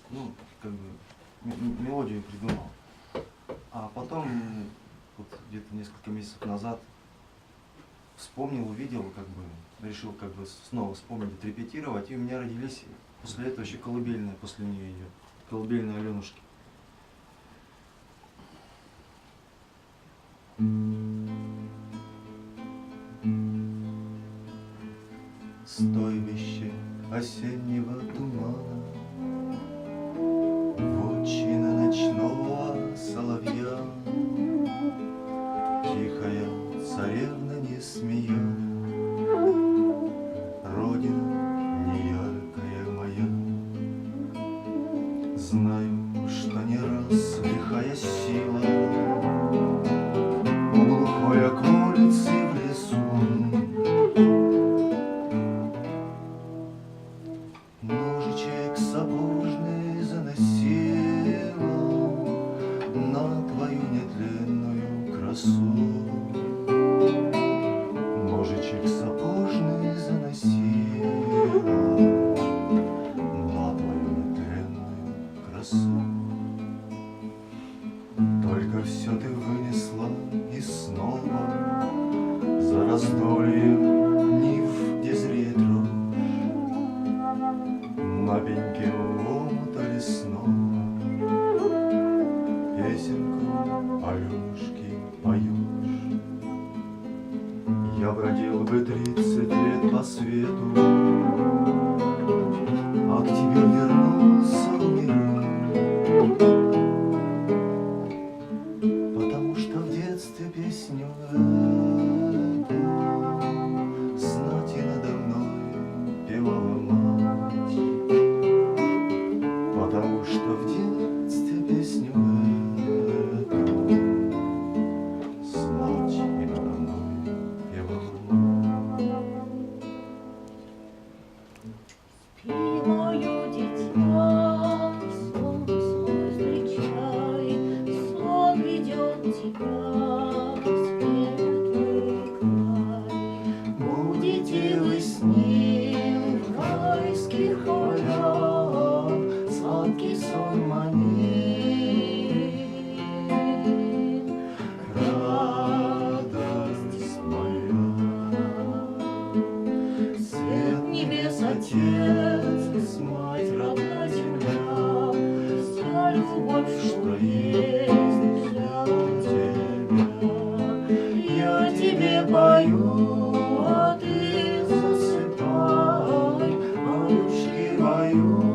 Ну, как бы мелодию придумал. А потом, вот где-то несколько месяцев назад, вспомнил, увидел, как бы, решил как бы снова вспомнить, отрепетировать, и у меня родились после этого еще колыбельная, после нее идет, колыбельная Аленушки. Стойбище осеннего тумана, вотчина ночного соловья, тихая царевна Несмеяна, родина неяркая моя. Знаю, что не раз лихая сила у глухой околицы в лесу ножичек сапожный заносила на твою нетленную красу. Ножичек сапожный заносила на твою нетленную красу. Только все ты вынесла и снова за раздольем нив, где зреет рожь, на пеньке омута лесного песенку Алешки поешь. Я бродил бы 30 лет по свету, а к тебе вернулся умирать, потому что в детстве песню эту знать и надо мной певала мать, потому что в детстве песню эту знать и надо мной певала мать. Спи, мое дитя, сон свой встречай, сон ведет тебя в светлый край. Будете вы с ним в райских полях, сладкий сон манит. Радость моя, свет небес Отец, мать родная земля, вся любовь, что есть для тебя. Я тебе пою, а ты засыпай, малышки, пою.